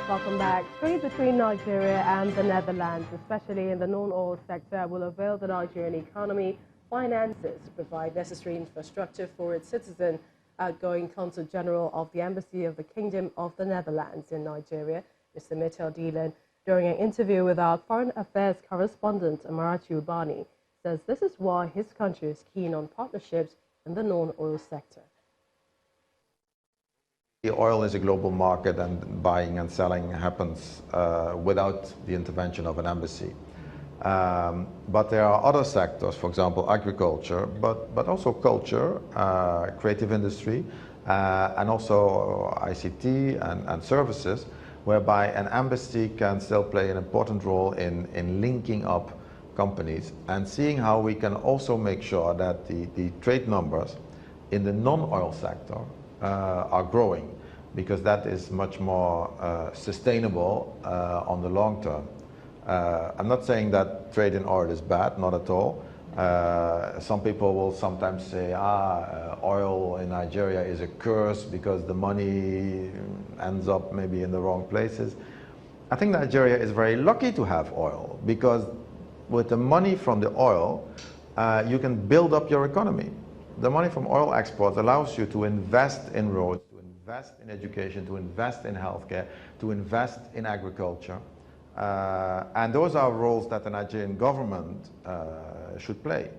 Welcome back. Trade between Nigeria and the Netherlands, especially in the non-oil sector, will avail the Nigerian economy finances to provide necessary infrastructure for its citizens. Outgoing Consul General of the Embassy of the Kingdom of the Netherlands in Nigeria, Mr. Mitchell Dillon, during an interview with our Foreign Affairs correspondent, Amarachi Ubani, says this is why his country is keen on partnerships in the non-oil sector. Oil is a global market, and buying and selling happens without the intervention of an embassy. But there are other sectors, for example, agriculture, but also culture, creative industry, and also ICT and services, whereby an embassy can still play an important role in linking up companies and seeing how we can also make sure that the trade numbers in the non-oil sector are growing, because that is much more sustainable on the long term. I'm not saying that trade in oil is bad, not at all. Some people will sometimes say, oil in Nigeria is a curse because the money ends up maybe in the wrong places. I think Nigeria is very lucky to have oil, because with the money from the oil, you can build up your economy. The money from oil exports allows you to invest in roads, to invest in education, to invest in healthcare, to invest in agriculture. And those are roles that the Nigerian government should play.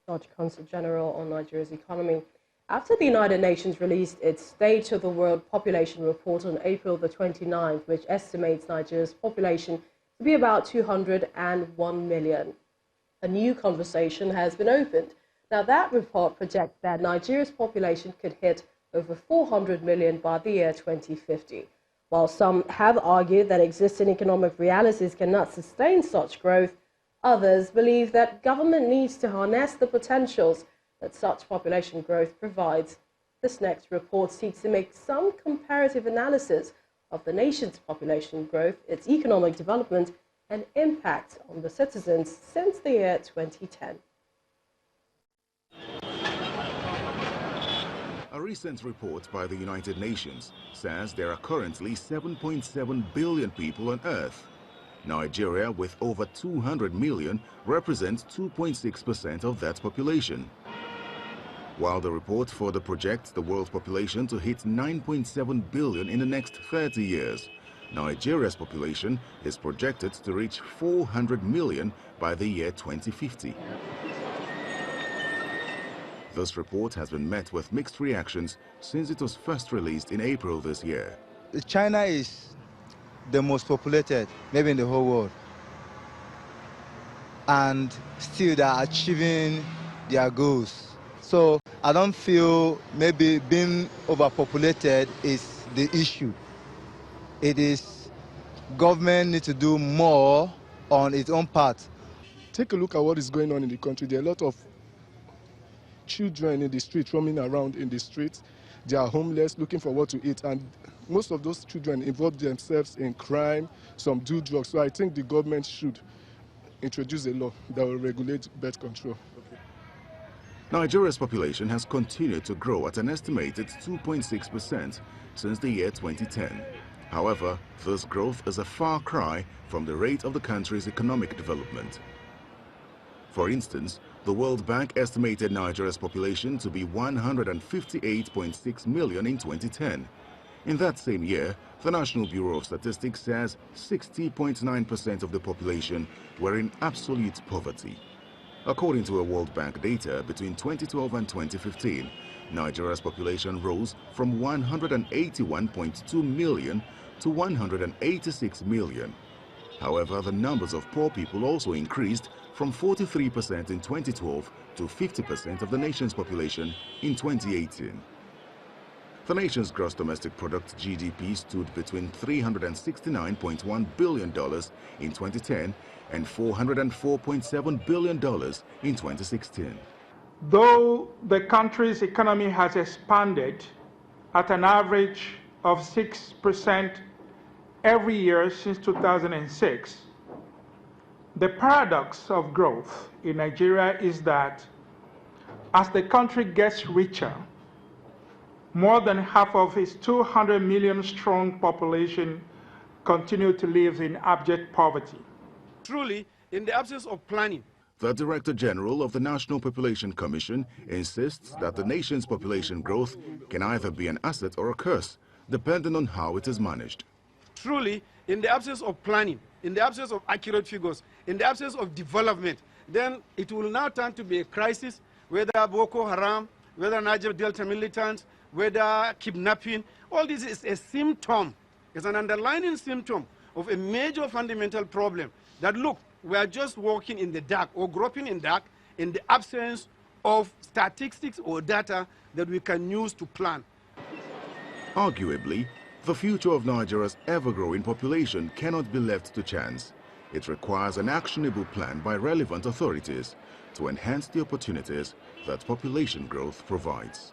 Dutch Consul General on Nigeria's economy. After the United Nations released its State of the World Population Report on April the 29th, which estimates Nigeria's population to be about 201 million, a new conversation has been opened. Now, that report projects that Nigeria's population could hit over 400 million by the year 2050. While some have argued that existing economic realities cannot sustain such growth, others believe that government needs to harness the potentials that such population growth provides. This next report seeks to make some comparative analysis of the nation's population growth, its economic development, and impact on the citizens since the year 2010. A recent report by the United Nations says there are currently 7.7 billion people on Earth. Nigeria, with over 200 million, represents 2.6% of that population. While the report further projects the world population to hit 9.7 billion in the next 30 years, Nigeria's population is projected to reach 400 million by the year 2050. This report has been met with mixed reactions since it was first released in April this year. China is the most populated, maybe in the whole world. And still they are achieving their goals. So I don't feel maybe being overpopulated is the issue. It is government needs to do more on its own part. Take a look at what is going on in the country. There are a lot of children in the street, roaming around in the streets. They are homeless, looking for what to eat, and most of those children involve themselves in crime, some do drugs. So I think the government should introduce a law that will regulate birth control. Nigeria's population has continued to grow at an estimated 2.6% since the year 2010. However, this growth is a far cry from the rate of the country's economic development. For instance, the World Bank estimated Nigeria's population to be 158.6 million in 2010. In that same year, the National Bureau of Statistics says 60.9% of the population were in absolute poverty. According to a World Bank data, between 2012 and 2015, Nigeria's population rose from 181.2 million to 186 million. However, the numbers of poor people also increased from 43% in 2012 to 50% of the nation's population in 2018. The nation's gross domestic product GDP stood between $369.1 billion in 2010 and $404.7 billion in 2016. Though the country's economy has expanded at an average of 6% every year since 2006, the paradox of growth in Nigeria is that as the country gets richer, more than half of its 200 million strong population continue to live in abject poverty. Truly, in the absence of planning, The Director General of the National Population Commission insists that the nation's population growth can either be an asset or a curse, depending on how it is managed. truly, in the absence of planning, in the absence of accurate figures, in the absence of development, then it will now turn to be a crisis, whether Boko Haram, whether Niger Delta militants, whether kidnapping. All this is a symptom, it's an underlying symptom of a major fundamental problem that, look, we are just walking in the dark or groping in dark in the absence of statistics or data that we can use to plan. Arguably, the future of Nigeria's ever-growing population cannot be left to chance. It requires an actionable plan by relevant authorities to enhance the opportunities that population growth provides.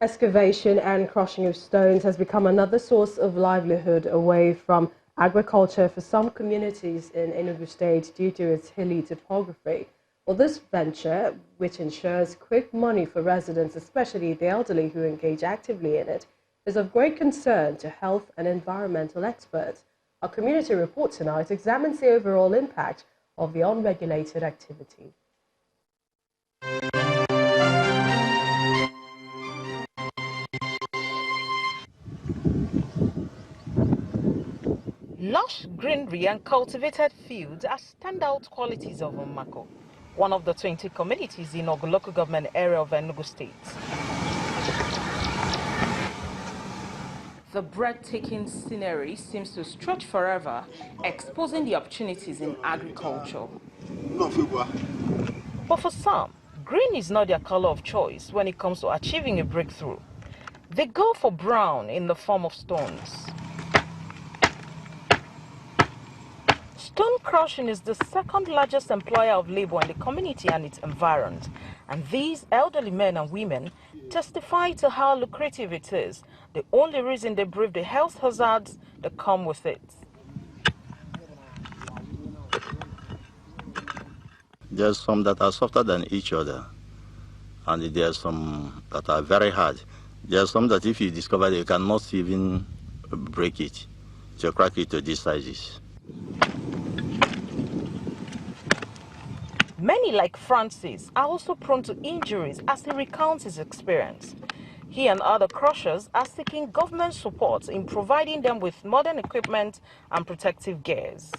Excavation and crushing of stones has become another source of livelihood away from agriculture for some communities in Enugu State due to its hilly topography. Well, this venture, which ensures quick money for residents, especially the elderly who engage actively in it, is of great concern to health and environmental experts. Our community report tonight examines the overall impact of the unregulated activity. Lush greenery and cultivated fields are standout qualities of Umako, one of the 20 communities in Ogun local government area of Enugu State. The breathtaking scenery seems to stretch forever, exposing the opportunities in agriculture. But for some, green is not their color of choice when it comes to achieving a breakthrough. They go for brown in the form of stones. Stone crushing is the second largest employer of labor in the community and its environs, and these elderly men and women testify to how lucrative it is, the only reason they brave the health hazards that come with it. There's some that are softer than each other, and there's some that are very hard. There's some that if you discover you cannot even break it, to crack it to these sizes. Many, like Francis, are also prone to injuries as he recounts his experience. He and other crushers are seeking government support in providing them with modern equipment and protective gears.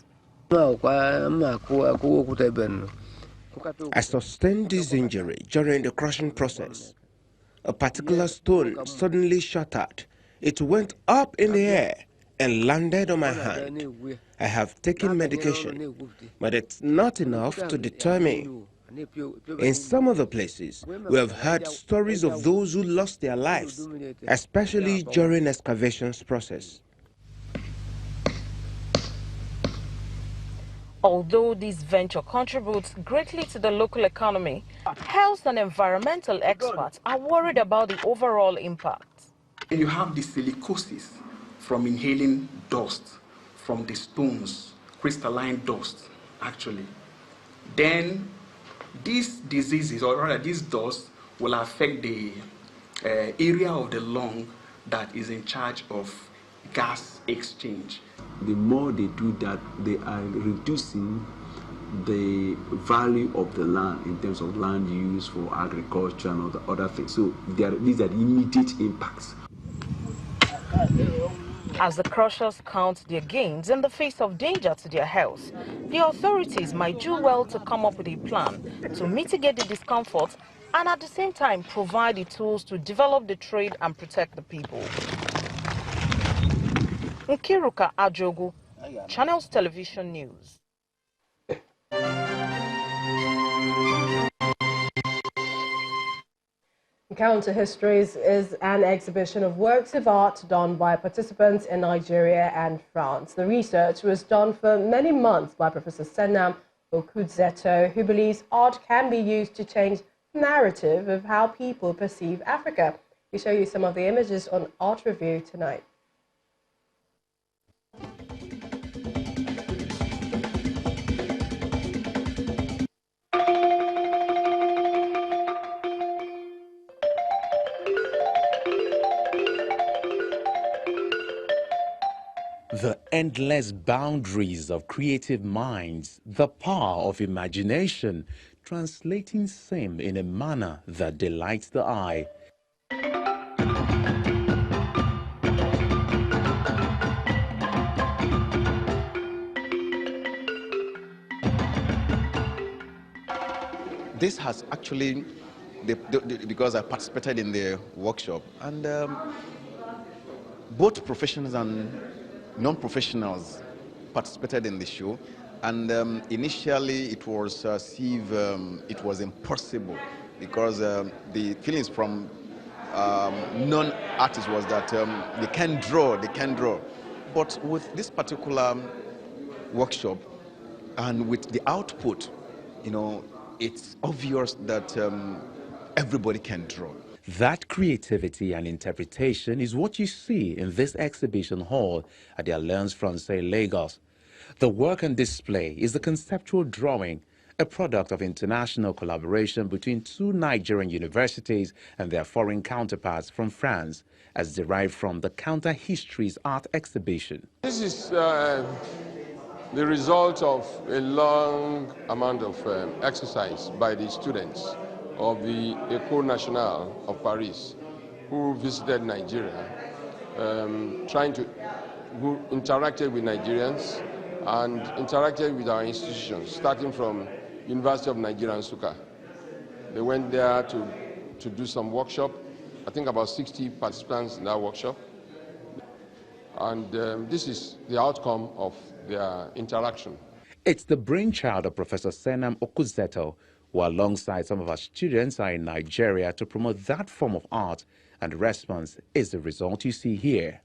I sustained this injury during the crushing process. A particular stone suddenly shattered. It went up in the air and landed on my hand. I have taken medication, but it's not enough to deter me. In some other places, we have heard stories of those who lost their lives, especially during excavations process. Although this venture contributes greatly to the local economy, health and environmental experts are worried about the overall impact. You have the silicosis from inhaling dust from the stones, crystalline dust, actually. Then these diseases, or rather this dust, will affect the area of the lung that is in charge of gas exchange. The more they do that, they are reducing the value of the land in terms of land use for agriculture and other things. So these are the immediate impacts. As the crushers count their gains in the face of danger to their health, the authorities might do well to come up with a plan to mitigate the discomfort and at the same time provide the tools to develop the trade and protect the people. Nkiruka Ajogu, Channels Television News. Counter Histories is an exhibition of works of art done by participants in Nigeria and France. The research was done for many months by Professor Senam Okudzeto, who believes art can be used to change the narrative of how people perceive Africa. We show you some of the images on Art Review tonight. The endless boundaries of creative minds, the power of imagination, translating same in a manner that delights the eye. This has actually, because I participated in the workshop, and both professionals and non-professionals participated in the show. And initially it was as if it was impossible, because the feelings from non-artists was that they can't draw. But with this particular workshop and with the output, you know, it's obvious that everybody can draw. That creativity and interpretation is what you see in this exhibition hall at the Alliance Francaise Lagos. The work on display is the conceptual drawing, a product of international collaboration between two Nigerian universities and their foreign counterparts from France, as derived from the Counter Histories art exhibition. This is the result of a long amount of exercise by the students of the École Nationale of Paris, who visited Nigeria, who interacted with Nigerians and interacted with our institutions, starting from University of Nigeria, Nsukka. They went there to do some workshop. I think about 60 participants in that workshop. And this is the outcome of their interaction. It's the brainchild of Professor Senam Okuzeto, who alongside some of our students are in Nigeria to promote that form of art, and the response is the result you see here.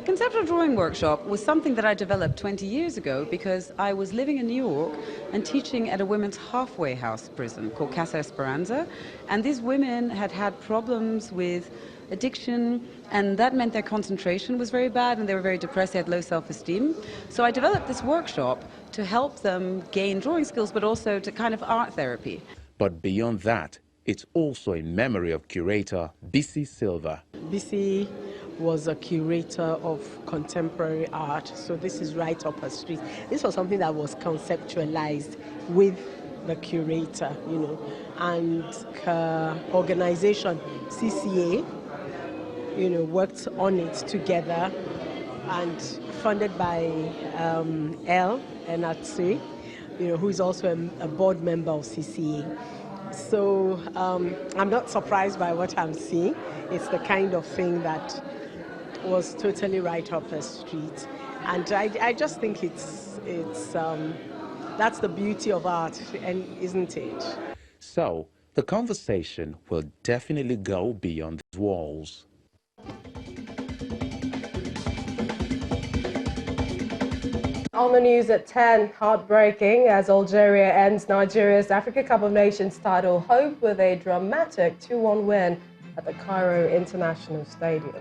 Conceptual drawing workshop was something that I developed 20 years ago because I was living in New York and teaching at a women's halfway house prison called Casa Esperanza, and these women had had problems with addiction, and that meant their concentration was very bad and they were very depressed, they had low self-esteem. So I developed this workshop to help them gain drawing skills, but also to kind of art therapy. But beyond that, it's also a memory of curator Bisi Silva. Bisi was a curator of contemporary art, so this is right up her street. This was something that was conceptualized with the curator, you know, and her organization, CCA, you know, worked on it together and funded by El Enatse, you know, who is also a board member of CCA. So I'm not surprised by what I'm seeing. It's the kind of thing that was totally right up her street. And I just think it's that's the beauty of art, and isn't it? So the conversation will definitely go beyond these walls. On the news at 10, heartbreaking as Algeria ends Nigeria's Africa Cup of Nations title hope with a dramatic 2-1 win at the Cairo International Stadium.